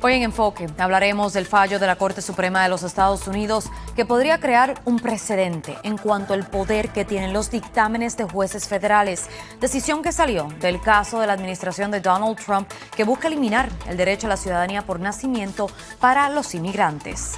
Hoy en Enfoque hablaremos del fallo de la Corte Suprema de los Estados Unidos que podría crear un precedente en cuanto al poder que tienen los dictámenes de jueces federales. Decisión que salió del caso de la administración de Donald Trump que busca eliminar el derecho a la ciudadanía por nacimiento para los inmigrantes.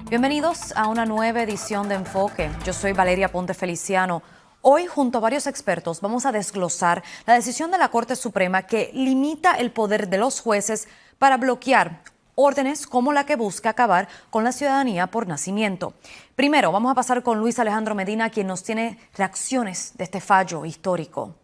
Bienvenidos a una nueva edición de Enfoque. Yo soy Valeria Ponte Feliciano. Hoy, junto a varios expertos, vamos a desglosar la decisión de la Corte Suprema que limita el poder de los jueces para bloquear órdenes como la que busca acabar con la ciudadanía por nacimiento. Primero, vamos a pasar con Luis Alejandro Medina, quien nos tiene reacciones de este fallo histórico.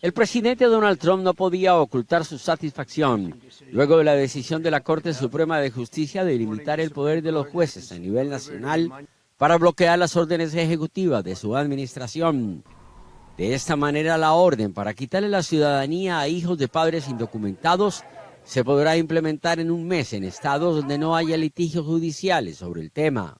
El presidente Donald Trump no podía ocultar su satisfacción luego de la decisión de la Corte Suprema de Justicia de limitar el poder de los jueces a nivel nacional para bloquear las órdenes ejecutivas de su administración. De esta manera, la orden para quitarle la ciudadanía a hijos de padres indocumentados se podrá implementar en un mes en estados donde no haya litigios judiciales sobre el tema.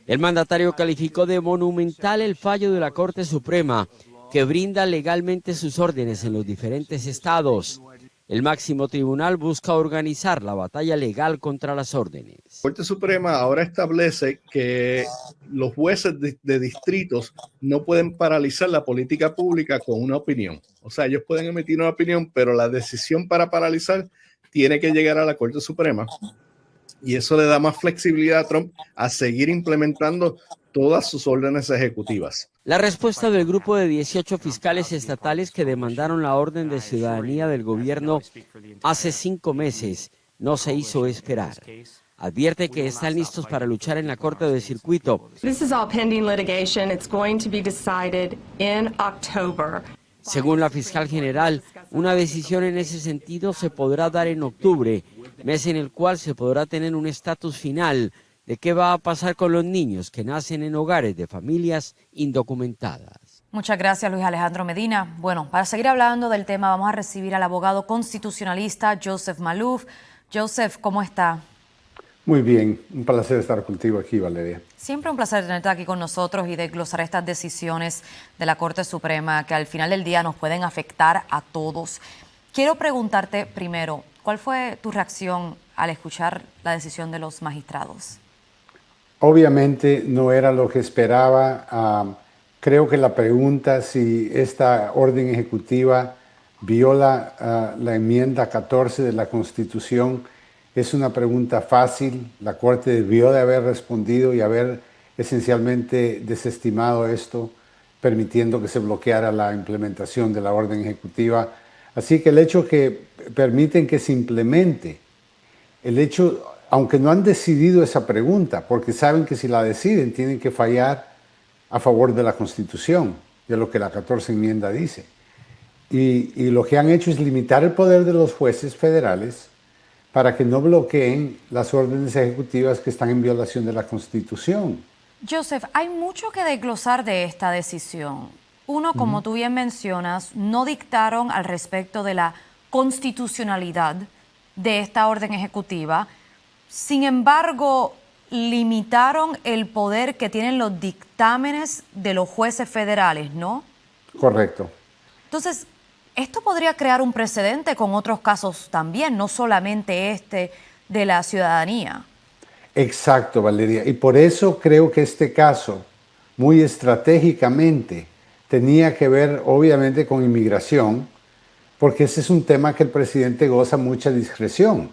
El mandatario calificó de monumental el fallo de la Corte Suprema, que brinda legalmente sus órdenes en los diferentes estados. El máximo tribunal busca organizar la batalla legal contra las órdenes. La Corte Suprema ahora establece que los jueces de distritos no pueden paralizar la política pública con una opinión. O sea, ellos pueden emitir una opinión, pero la decisión para paralizar tiene que llegar a la Corte Suprema. Y eso le da más flexibilidad a Trump a seguir implementando todas sus órdenes ejecutivas. La respuesta del grupo de 18 fiscales estatales que demandaron la orden de ciudadanía del gobierno hace 5 meses no se hizo esperar. Advierte que están listos para luchar en la Corte de Circuito. Según la fiscal general, una decisión en ese sentido se podrá dar en octubre, mes en el cual se podrá tener un estatus final de qué va a pasar con los niños que nacen en hogares de familias indocumentadas. Muchas gracias, Luis Alejandro Medina. Bueno, para seguir hablando del tema, vamos a recibir al abogado constitucionalista Joseph Maloof. Joseph, ¿cómo está? Muy bien, un placer estar contigo aquí, Valeria. Siempre un placer tenerte aquí con nosotros y desglosar estas decisiones de la Corte Suprema que al final del día nos pueden afectar a todos. Quiero preguntarte primero, ¿cuál fue tu reacción al escuchar la decisión de los magistrados? Obviamente no era lo que esperaba. Creo que la pregunta si esta orden ejecutiva viola la enmienda 14 de la Constitución es una pregunta fácil. La Corte debió de haber respondido y haber esencialmente desestimado esto, permitiendo que se bloqueara la implementación de la orden ejecutiva. Así que el hecho que permiten que se implemente, el hecho, aunque no han decidido esa pregunta, porque saben que si la deciden tienen que fallar a favor de la Constitución, de lo que la 14 enmienda dice. Y lo que han hecho es limitar el poder de los jueces federales para que no bloqueen las órdenes ejecutivas que están en violación de la Constitución. Joseph, hay mucho que desglosar de esta decisión. Uno, como tú bien mencionas, no dictaron al respecto de la constitucionalidad de esta orden ejecutiva. Sin embargo, limitaron el poder que tienen los dictámenes de los jueces federales, ¿no? Correcto. Entonces, esto podría crear un precedente con otros casos también, no solamente este de la ciudadanía. Exacto, Valeria. Y por eso creo que este caso, muy estratégicamente, tenía que ver obviamente con inmigración, porque ese es un tema que el presidente goza mucha discreción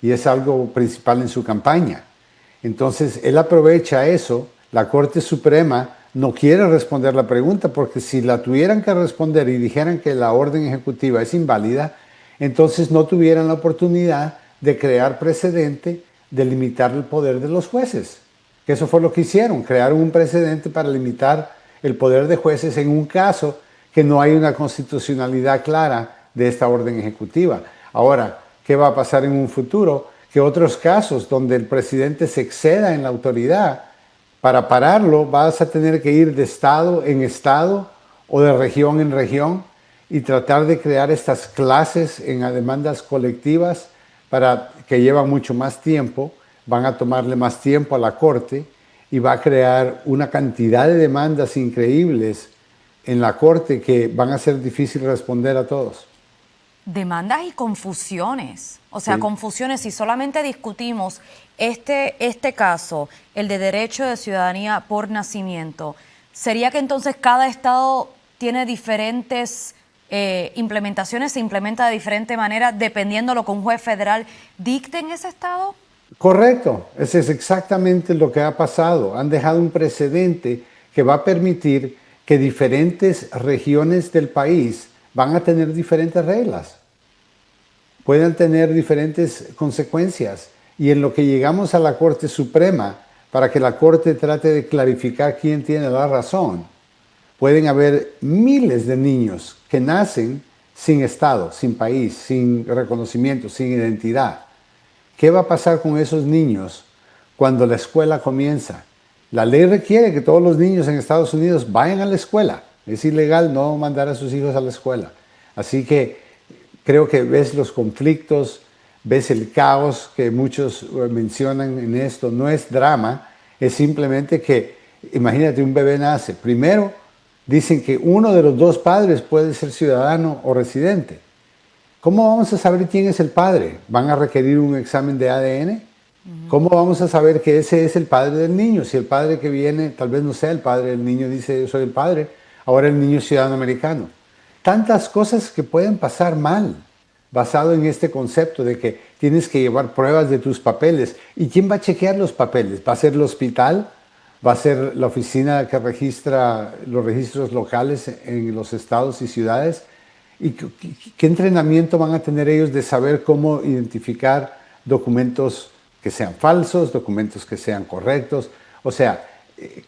y es algo principal en su campaña. Entonces, él aprovecha eso. La Corte Suprema no quiere responder la pregunta porque si la tuvieran que responder y dijeran que la orden ejecutiva es inválida, entonces no tuvieran la oportunidad de crear precedente de limitar el poder de los jueces. Que eso fue lo que hicieron, crearon un precedente para limitar el poder de jueces en un caso que no hay una constitucionalidad clara de esta orden ejecutiva. Ahora, ¿qué va a pasar en un futuro? Que otros casos donde el presidente se exceda en la autoridad, para pararlo vas a tener que ir de estado en estado o de región en región y tratar de crear estas clases en demandas colectivas para que llevan mucho más tiempo, van a tomarle más tiempo a la Corte y va a crear una cantidad de demandas increíbles en la Corte que van a ser difíciles responder a todos. Demandas y confusiones. O sea, Sí. confusiones. Si solamente discutimos este caso, el de derecho de ciudadanía por nacimiento, ¿sería que entonces cada estado tiene diferentes implementaciones, se implementa de diferente manera dependiendo de lo que un juez federal dicte en ese estado? Correcto, ese es exactamente lo que ha pasado. Han dejado un precedente que va a permitir que diferentes regiones del país van a tener diferentes reglas, pueden tener diferentes consecuencias. Y en lo que llegamos a la Corte Suprema, para que la Corte trate de clarificar quién tiene la razón, pueden haber miles de niños que nacen sin Estado, sin país, sin reconocimiento, sin identidad. ¿Qué va a pasar con esos niños cuando la escuela comienza? La ley requiere que todos los niños en Estados Unidos vayan a la escuela. Es ilegal no mandar a sus hijos a la escuela. Así que creo que ves los conflictos, ves el caos que muchos mencionan en esto. No es drama, es simplemente que, imagínate, un bebé nace. Primero, dicen que uno de los dos padres puede ser ciudadano o residente. ¿Cómo vamos a saber quién es el padre? ¿Van a requerir un examen de ADN? ¿Cómo vamos a saber que ese es el padre del niño? Si el padre que viene, tal vez no sea el padre del niño, dice yo soy el padre, ahora el niño es ciudadano americano. Tantas cosas que pueden pasar mal, basado en este concepto de que tienes que llevar pruebas de tus papeles. ¿Y quién va a chequear los papeles? ¿Va a ser el hospital? ¿Va a ser la oficina que registra los registros locales en los estados y ciudades? ¿Y qué entrenamiento van a tener ellos de saber cómo identificar documentos que sean falsos, documentos que sean correctos? O sea,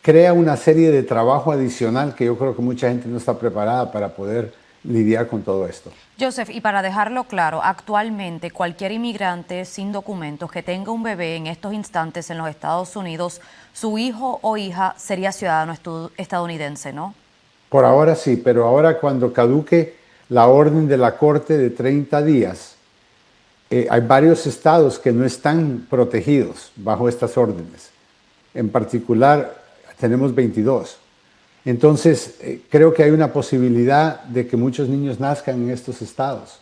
crea una serie de trabajo adicional que yo creo que mucha gente no está preparada para poder lidiar con todo esto. Joseph, y para dejarlo claro, actualmente cualquier inmigrante sin documentos que tenga un bebé en estos instantes en los Estados Unidos, su hijo o hija sería ciudadano estadounidense, ¿no? Por ahora sí, pero ahora cuando caduque la orden de la Corte de 30 días, hay varios estados que no están protegidos bajo estas órdenes. En particular, tenemos 22. Entonces, creo que hay una posibilidad de que muchos niños nazcan en estos estados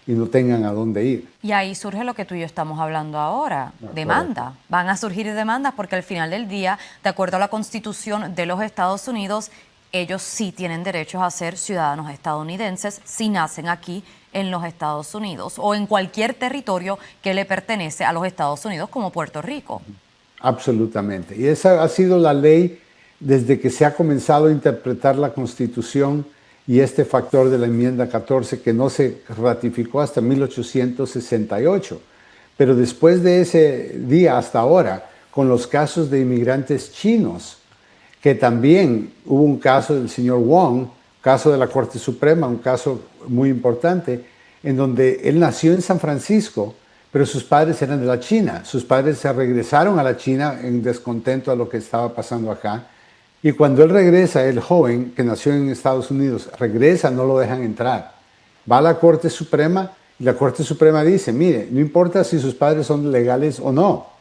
y no tengan a dónde ir. Y ahí surge lo que tú y yo estamos hablando ahora, demanda. Correcto. Van a surgir demandas porque al final del día, de acuerdo a la Constitución de los Estados Unidos, ellos sí tienen derechos a ser ciudadanos estadounidenses si nacen aquí en los Estados Unidos o en cualquier territorio que le pertenece a los Estados Unidos, como Puerto Rico. Absolutamente. Y esa ha sido la ley desde que se ha comenzado a interpretar la Constitución y este factor de la enmienda 14 que no se ratificó hasta 1868. Pero después de ese día hasta ahora, con los casos de inmigrantes chinos, que también hubo un caso del señor Wong, caso de la Corte Suprema, un caso muy importante, en donde él nació en San Francisco, pero sus padres eran de la China. Sus padres se regresaron a la China en descontento a lo que estaba pasando acá. Y cuando él regresa, el joven que nació en Estados Unidos, regresa, no lo dejan entrar. Va a la Corte Suprema y la Corte Suprema dice, mire, no importa si sus padres son legales o no.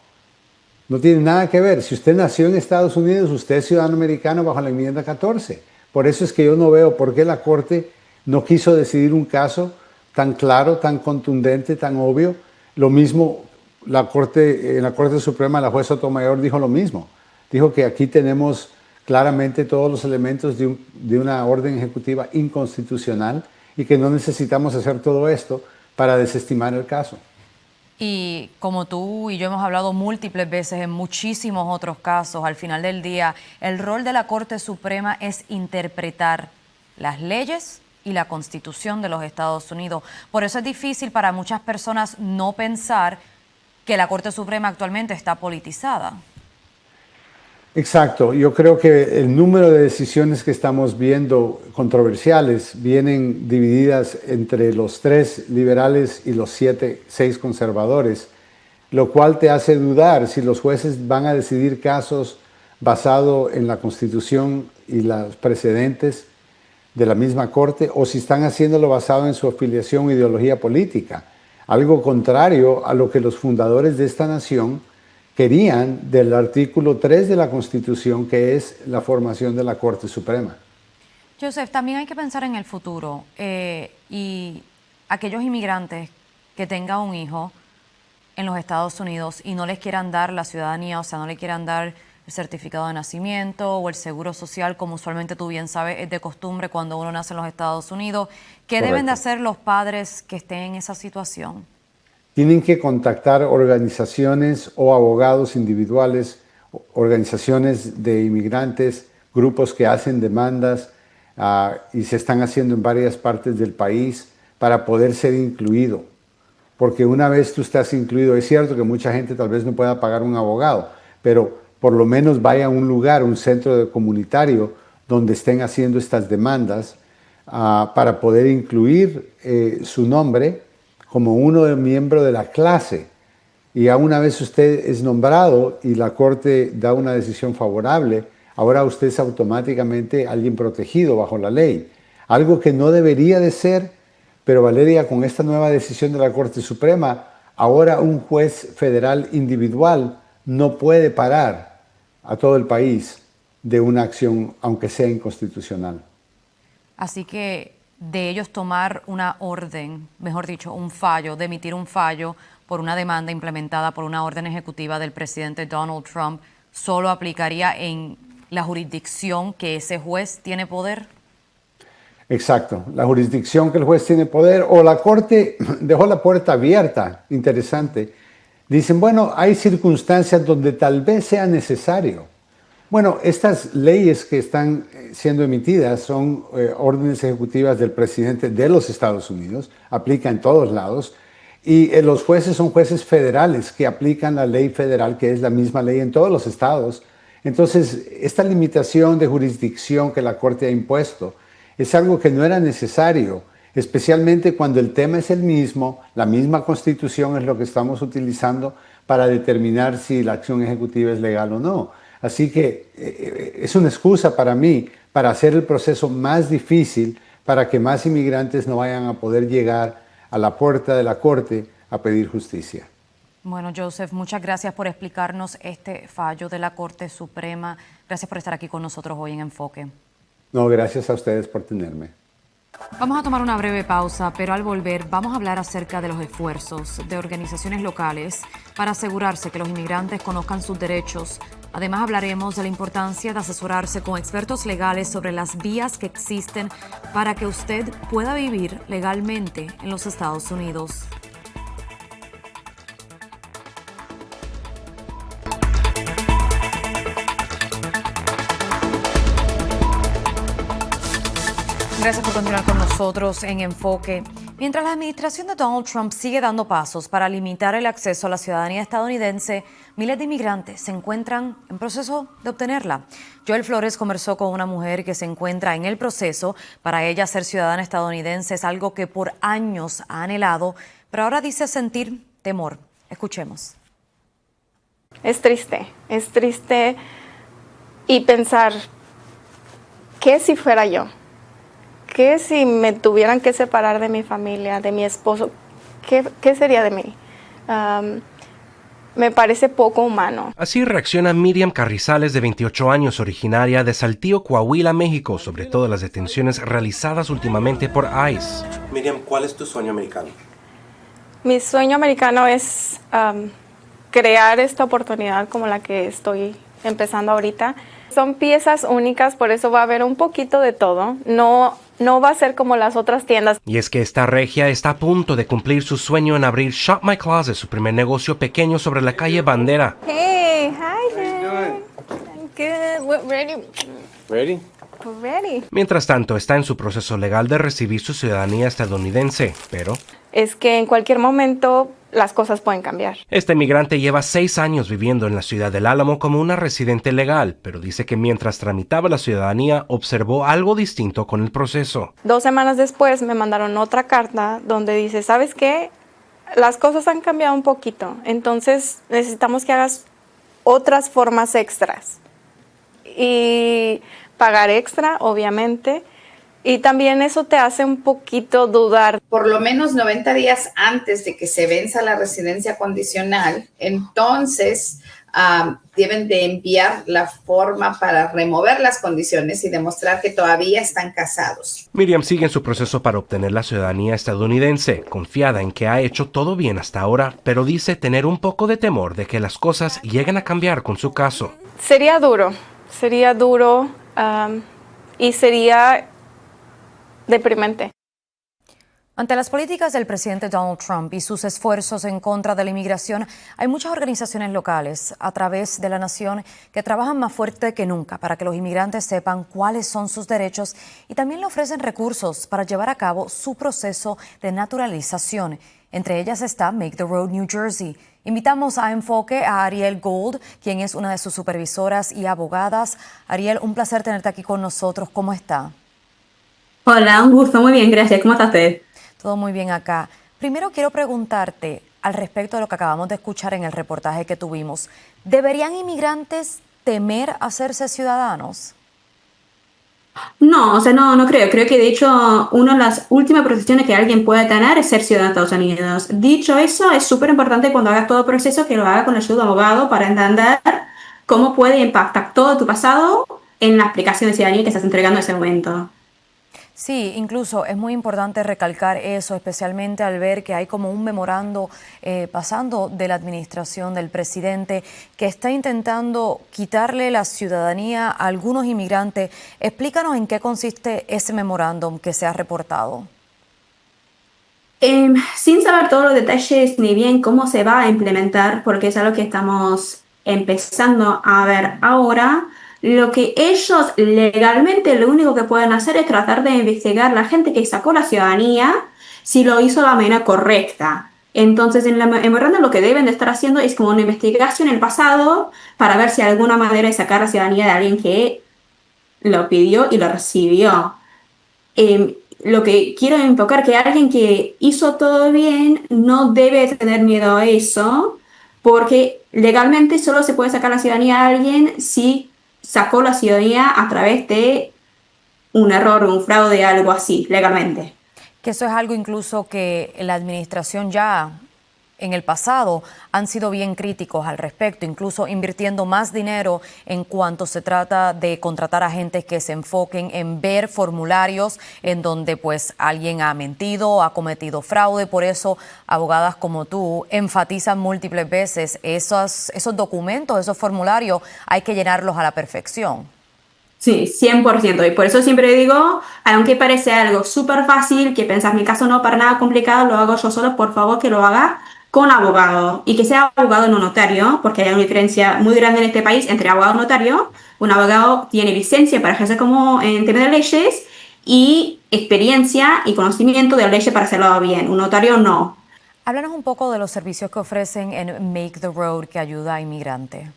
No tiene nada que ver. Si usted nació en Estados Unidos, usted es ciudadano americano bajo la enmienda 14. Por eso es que yo no veo por qué la Corte no quiso decidir un caso tan claro, tan contundente, tan obvio. Lo mismo, en la Corte Suprema, la juez Sotomayor dijo lo mismo. Dijo que aquí tenemos claramente todos los elementos de una orden ejecutiva inconstitucional y que no necesitamos hacer todo esto para desestimar el caso. Y como tú y yo hemos hablado múltiples veces en muchísimos otros casos, al final del día, el rol de la Corte Suprema es interpretar las leyes y la Constitución de los Estados Unidos. Por eso es difícil para muchas personas no pensar que la Corte Suprema actualmente está politizada. Exacto, yo creo que el número de decisiones que estamos viendo controversiales vienen divididas entre los 3 liberales y los 6 conservadores, lo cual te hace dudar si los jueces van a decidir casos basados en la Constitución y los precedentes de la misma Corte o si están haciéndolo basado en su afiliación o ideología política, algo contrario a lo que los fundadores de esta nación querían del artículo 3 de la Constitución, que es la formación de la Corte Suprema. Joseph, también hay que pensar en el futuro y aquellos inmigrantes que tengan un hijo en los Estados Unidos y no les quieran dar la ciudadanía, o sea, no le quieran dar el certificado de nacimiento o el seguro social, como usualmente tú bien sabes, es de costumbre cuando uno nace en los Estados Unidos. ¿Qué Correcto. deben de hacer los padres que estén en esa situación? Tienen que contactar organizaciones o abogados individuales, organizaciones de inmigrantes, grupos que hacen demandas y se están haciendo en varias partes del país para poder ser incluido. Porque una vez tú estás incluido, es cierto que mucha gente tal vez no pueda pagar un abogado, pero por lo menos vaya a un lugar, un centro comunitario donde estén haciendo estas demandas para poder incluir su nombre como uno de miembro de la clase. Y ya una vez usted es nombrado y la corte da una decisión favorable, ahora usted es automáticamente alguien protegido bajo la ley. Algo que no debería de ser, pero Valeria, con esta nueva decisión de la Corte Suprema, ahora un juez federal individual no puede parar a todo el país de una acción, aunque sea inconstitucional. Así que de ellos tomar una orden, mejor dicho, un fallo, de emitir un fallo por una demanda implementada por una orden ejecutiva del presidente Donald Trump, ¿solo aplicaría en la jurisdicción que ese juez tiene poder? Exacto, la jurisdicción que el juez tiene poder, o la Corte dejó la puerta abierta, interesante. Dicen, bueno, hay circunstancias donde tal vez sea necesario. Bueno, estas leyes que están siendo emitidas son órdenes ejecutivas del presidente de los Estados Unidos, aplica en todos lados, y los jueces son jueces federales que aplican la ley federal, que es la misma ley en todos los estados. Entonces, esta limitación de jurisdicción que la Corte ha impuesto es algo que no era necesario, especialmente cuando el tema es el mismo, la misma Constitución es lo que estamos utilizando para determinar si la acción ejecutiva es legal o no. Así que es una excusa para mí para hacer el proceso más difícil para que más inmigrantes no vayan a poder llegar a la puerta de la Corte a pedir justicia. Bueno, Joseph, muchas gracias por explicarnos este fallo de la Corte Suprema. Gracias por estar aquí con nosotros hoy en Enfoque. No, gracias a ustedes por tenerme. Vamos a tomar una breve pausa, pero al volver vamos a hablar acerca de los esfuerzos de organizaciones locales para asegurarse que los inmigrantes conozcan sus derechos. Además hablaremos de la importancia de asesorarse con expertos legales sobre las vías que existen para que usted pueda vivir legalmente en los Estados Unidos. Gracias por continuar con nosotros en Enfoque. Mientras la administración de Donald Trump sigue dando pasos para limitar el acceso a la ciudadanía estadounidense, miles de inmigrantes se encuentran en proceso de obtenerla. Joel Flores conversó con una mujer que se encuentra en el proceso. Para ella, ser ciudadana estadounidense es algo que por años ha anhelado, pero ahora dice sentir temor. Escuchemos. Es triste y pensar, ¿qué si fuera yo? ¿Qué si me tuvieran que separar de mi familia, de mi esposo? ¿Qué sería de mí? Me parece poco humano. Así reacciona Miriam Carrizales, de 28 años, originaria de Saltillo, Coahuila, México, sobre todas las detenciones realizadas últimamente por ICE. Miriam, ¿cuál es tu sueño americano? Mi sueño americano es crear esta oportunidad como la que estoy empezando ahorita. Son piezas únicas, por eso va a haber un poquito de todo. No va a ser como las otras tiendas. Y es que esta regia está a punto de cumplir su sueño en abrir Shop My Closet, su primer negocio pequeño sobre la calle Bandera. Hey, hi there. I'm good. We're ready. Ready? We're ready. Mientras tanto, está en su proceso legal de recibir su ciudadanía estadounidense, pero Es que en cualquier momento las cosas pueden cambiar. este migrante lleva 6 años viviendo en la ciudad del Álamo como una residente legal, pero dice que mientras tramitaba la ciudadanía observó algo distinto con el proceso. 2 semanas después me mandaron otra carta donde dice, ¿sabes qué? Las cosas han cambiado un poquito, entonces necesitamos que hagas otras formas extras. Y pagar extra, obviamente. Y también eso te hace un poquito dudar. Por lo menos 90 días antes de que se venza la residencia condicional, entonces deben de enviar la forma para remover las condiciones y demostrar que todavía están casados. Miriam sigue en su proceso para obtener la ciudadanía estadounidense, confiada en que ha hecho todo bien hasta ahora, pero dice tener un poco de temor de que las cosas lleguen a cambiar con su caso. Sería duro y sería deprimente. Ante las políticas del presidente Donald Trump y sus esfuerzos en contra de la inmigración, hay muchas organizaciones locales a través de la nación que trabajan más fuerte que nunca para que los inmigrantes sepan cuáles son sus derechos y también le ofrecen recursos para llevar a cabo su proceso de naturalización. Entre ellas está Make the Road New Jersey. Invitamos a Enfoque a Ariel Gold, quien es una de sus supervisoras y abogadas. Ariel, un placer tenerte aquí con nosotros. ¿Cómo está? Hola, un gusto, muy bien, gracias. ¿Cómo está usted? Todo muy bien acá. Primero quiero preguntarte al respecto de lo que acabamos de escuchar en el reportaje que tuvimos. ¿Deberían inmigrantes temer hacerse ciudadanos? No, o sea, no creo. Creo que de hecho una de las últimas protecciones que alguien puede tener es ser ciudadano de Estados Unidos. Dicho eso, es súper importante cuando hagas todo el proceso que lo hagas con la ayuda de un abogado para entender cómo puede impactar todo tu pasado en la aplicación de ciudadanía que estás entregando en ese momento. Sí, incluso es muy importante recalcar eso, especialmente al ver que hay como un memorando pasando de la administración del presidente que está intentando quitarle la ciudadanía a algunos inmigrantes. Explícanos en qué consiste ese memorándum que se ha reportado. Sin saber todos los detalles ni bien cómo se va a implementar, porque es algo que estamos empezando a ver ahora, lo que ellos legalmente lo único que pueden hacer es tratar de investigar la gente que sacó la ciudadanía si lo hizo de la manera correcta. Entonces, en memorándum lo que deben de estar haciendo es como una investigación en el pasado para ver si hay alguna manera de sacar la ciudadanía de alguien que lo pidió y lo recibió. Lo que quiero enfocar que alguien que hizo todo bien no debe tener miedo a eso, porque legalmente solo se puede sacar la ciudadanía a alguien si sacó la ciudadanía a través de un error, un fraude, algo así, legalmente. Que eso es algo incluso que la administración ya en el pasado han sido bien críticos al respecto, incluso invirtiendo más dinero en cuanto se trata de contratar agentes que se enfoquen en ver formularios en donde pues alguien ha mentido, ha cometido fraude. Por eso abogadas como tú enfatizan múltiples veces esos documentos, esos formularios, hay que llenarlos a la perfección. Sí, 100%. Y por eso siempre digo, aunque parece algo súper fácil, que pensás, mi caso no para nada complicado, lo hago yo solo, por favor que lo haga con abogado. Y que sea abogado no notario, porque hay una diferencia muy grande en este país entre abogado y notario. Un abogado tiene licencia para ejercer como en temas de leyes y experiencia y conocimiento de la ley para hacerlo bien. Un notario no. Háblanos un poco de los servicios que ofrecen en Make the Road, que ayuda a inmigrantes.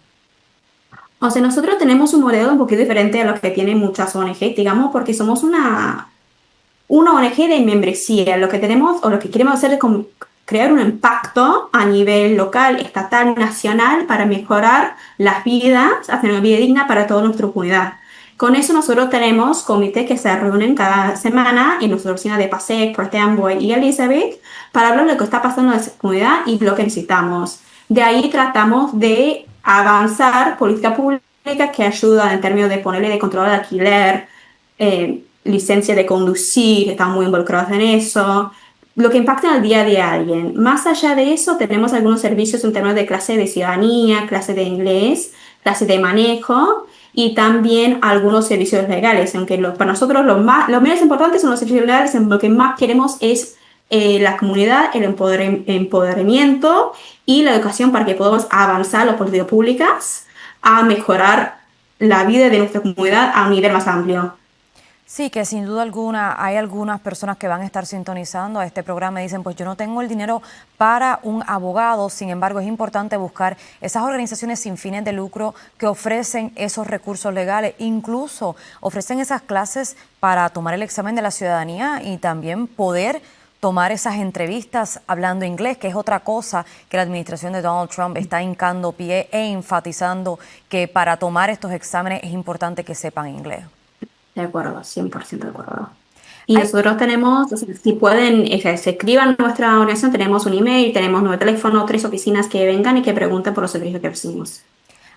O sea, nosotros tenemos un modelo un poquito diferente a lo que tienen muchas ONG, digamos, porque somos una ONG de membresía. Lo que tenemos o lo que queremos hacer es crear un impacto a nivel local, estatal, nacional para mejorar las vidas, hacer una vida digna para toda nuestra comunidad. Con eso nosotros tenemos comités que se reúnen cada semana en nuestra oficina de PASEC, Perth Amboy y Elizabeth para hablar de lo que está pasando en nuestra comunidad y lo que necesitamos. De ahí tratamos de avanzar política pública que ayuda en términos de ponerle de control de alquiler, licencia de conducir, estamos muy involucrados en eso, lo que impacta en el día a día de alguien. Más allá de eso, tenemos algunos servicios en términos de clase de ciudadanía, clase de inglés, clase de manejo y también algunos servicios legales, aunque para nosotros los menos importantes son los servicios legales, en lo que más queremos es la comunidad, el empoderamiento y la educación para que podamos avanzar las políticas públicas a mejorar la vida de nuestra comunidad a un nivel más amplio. Sí, que sin duda alguna hay algunas personas que van a estar sintonizando a este programa y dicen, pues yo no tengo el dinero para un abogado. Sin embargo, es importante buscar esas organizaciones sin fines de lucro que ofrecen esos recursos legales, incluso ofrecen esas clases para tomar el examen de la ciudadanía y también poder tomar esas entrevistas hablando inglés, que es otra cosa que la administración de Donald Trump está hincando pie e enfatizando que para tomar estos exámenes es importante que sepan inglés. De acuerdo, 100% de acuerdo. Y nosotros tenemos, si pueden, se escriban a nuestra organización, tenemos un email, tenemos nuestro teléfono, 3 oficinas que vengan y que pregunten por los servicios que ofrecemos.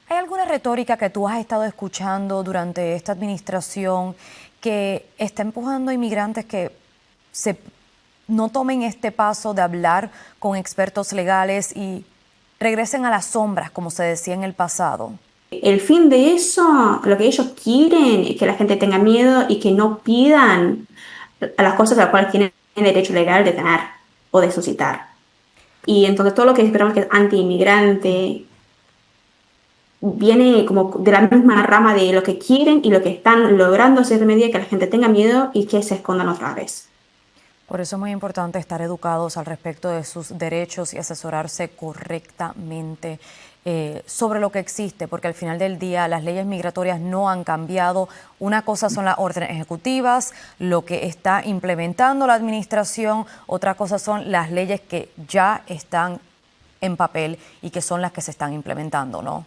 ¿Hay alguna retórica que tú has estado escuchando durante esta administración que está empujando a inmigrantes que no tomen este paso de hablar con expertos legales y regresen a las sombras, como se decía en el pasado? El fin de eso, lo que ellos quieren es que la gente tenga miedo y que no pidan a las cosas a las cuales tienen derecho legal de tener o de suscitar. Y entonces todo lo que esperamos que es anti-inmigrante viene como de la misma rama de lo que quieren y lo que están logrando hacer de medida que la gente tenga miedo y que se escondan otra vez. Por eso es muy importante estar educados al respecto de sus derechos y asesorarse correctamente sobre lo que existe, porque al final del día las leyes migratorias no han cambiado. Una cosa son las órdenes ejecutivas, lo que está implementando la administración, otra cosa son las leyes que ya están en papel y que son las que se están implementando, ¿no?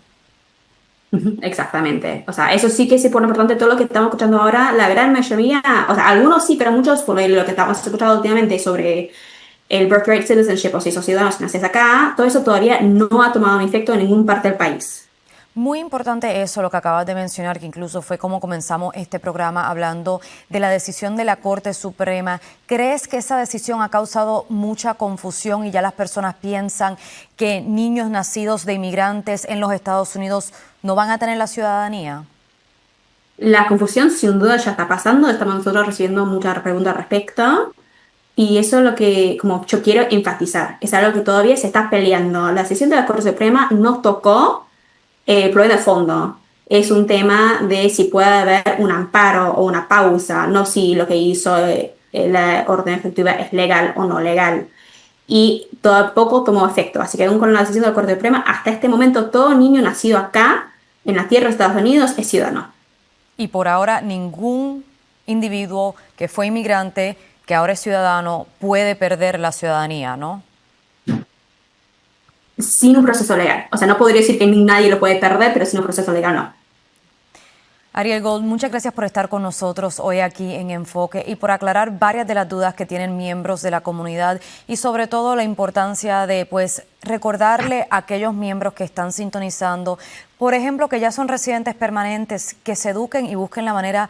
Exactamente. O sea, eso sí que es importante. Todo lo que estamos escuchando ahora, la gran mayoría, o sea, algunos sí, pero muchos, por lo que estamos escuchando últimamente sobre el birthright citizenship, o si sos ciudadano, si naces acá, todo eso todavía no ha tomado efecto en ninguna parte del país. Muy importante eso, lo que acabas de mencionar, que incluso fue como comenzamos este programa hablando de la decisión de la Corte Suprema. ¿Crees que esa decisión ha causado mucha confusión y ya las personas piensan que niños nacidos de inmigrantes en los Estados Unidos no van a tener la ciudadanía? La confusión sin duda ya está pasando, estamos nosotros recibiendo muchas preguntas al respecto y eso es lo que como yo quiero enfatizar, es algo que todavía se está peleando. La decisión de la Corte Suprema no tocó el problema de fondo, es un tema de si puede haber un amparo o una pausa, no si lo que hizo la orden ejecutiva es legal o no legal. Y tampoco tomó efecto, así que aún con la decisión de la Corte Suprema, hasta este momento todo niño nacido acá, en la tierra de Estados Unidos, es ciudadano. Y por ahora ningún individuo que fue inmigrante, que ahora es ciudadano, puede perder la ciudadanía, ¿no? Sin un proceso legal. O sea, no podría decir que nadie lo puede perder, pero sin un proceso legal no. Ariel Gold, muchas gracias por estar con nosotros hoy aquí en Enfoque y por aclarar varias de las dudas que tienen miembros de la comunidad y sobre todo la importancia de recordarle a aquellos miembros que están sintonizando, por ejemplo, que ya son residentes permanentes, que se eduquen y busquen la manera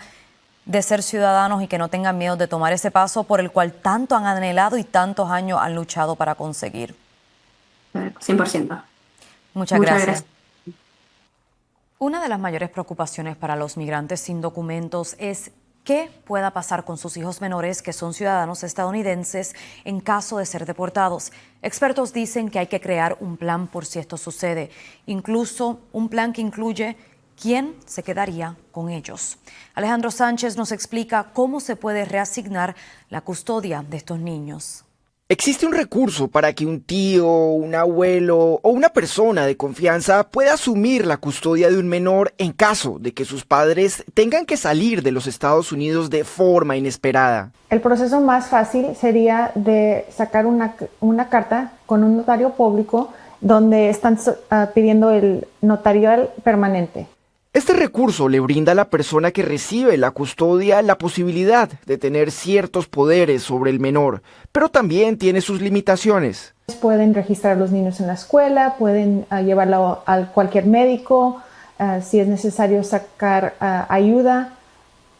de ser ciudadanos y que no tengan miedo de tomar ese paso por el cual tanto han anhelado y tantos años han luchado para conseguir. 100%. Muchas gracias. Una de las mayores preocupaciones para los migrantes sin documentos es qué pueda pasar con sus hijos menores que son ciudadanos estadounidenses en caso de ser deportados. Expertos dicen que hay que crear un plan por si esto sucede, incluso un plan que incluye quién se quedaría con ellos. Alejandro Sánchez nos explica cómo se puede reasignar la custodia de estos niños. Existe un recurso para que un tío, un abuelo o una persona de confianza pueda asumir la custodia de un menor en caso de que sus padres tengan que salir de los Estados Unidos de forma inesperada. El proceso más fácil sería de sacar una carta con un notario público donde están pidiendo el notarial permanente. Este recurso le brinda a la persona que recibe la custodia la posibilidad de tener ciertos poderes sobre el menor, pero también tiene sus limitaciones. Pueden registrar a los niños en la escuela, pueden llevarlo a cualquier médico, si es necesario sacar ayuda,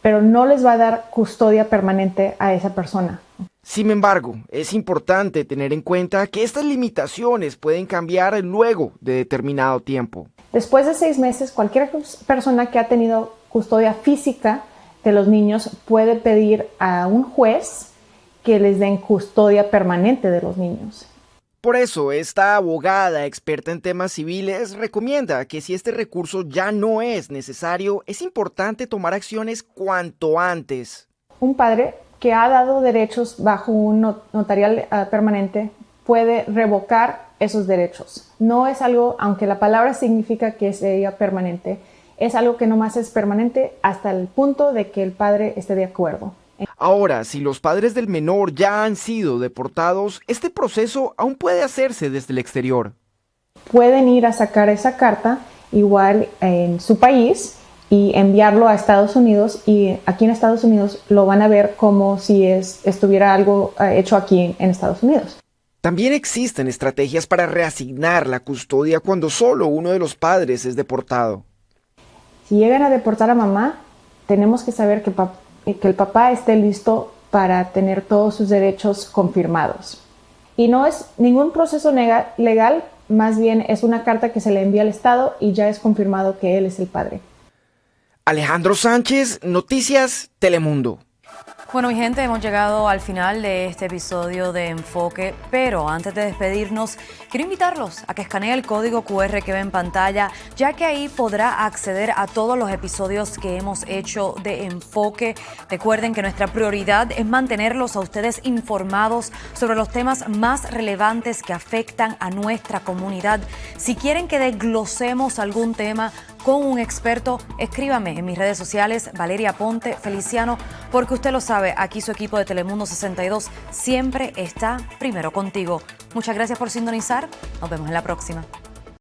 pero no les va a dar custodia permanente a esa persona. Sin embargo, es importante tener en cuenta que estas limitaciones pueden cambiar luego de determinado tiempo. Después de 6 meses, cualquier persona que ha tenido custodia física de los niños puede pedir a un juez que les den custodia permanente de los niños. Por eso, esta abogada experta en temas civiles recomienda que si este recurso ya no es necesario, es importante tomar acciones cuanto antes. Un padre que ha dado derechos bajo un notarial permanente puede revocar esos derechos. No es algo, aunque la palabra significa que sería permanente, es algo que nomás es permanente hasta el punto de que el padre esté de acuerdo. Ahora, si los padres del menor ya han sido deportados, este proceso aún puede hacerse desde el exterior. Pueden ir a sacar esa carta igual en su país y enviarlo a Estados Unidos, y aquí en Estados Unidos lo van a ver como si estuviera algo hecho aquí en Estados Unidos. También existen estrategias para reasignar la custodia cuando solo uno de los padres es deportado. Si llegan a deportar a mamá, tenemos que saber que el papá esté listo para tener todos sus derechos confirmados. Y no es ningún proceso legal, más bien es una carta que se le envía al Estado y ya es confirmado que él es el padre. Alejandro Sánchez, Noticias Telemundo. Bueno, mi gente, hemos llegado al final de este episodio de Enfoque, pero antes de despedirnos, quiero invitarlos a que escaneen el código QR que ve en pantalla, ya que ahí podrá acceder a todos los episodios que hemos hecho de Enfoque. Recuerden que nuestra prioridad es mantenerlos a ustedes informados sobre los temas más relevantes que afectan a nuestra comunidad. Si quieren que desglosemos algún tema con un experto, escríbame en mis redes sociales, Valeria Ponte Feliciano, porque usted lo sabe, aquí su equipo de Telemundo 62 siempre está primero contigo. Muchas gracias por sintonizar, nos vemos en la próxima.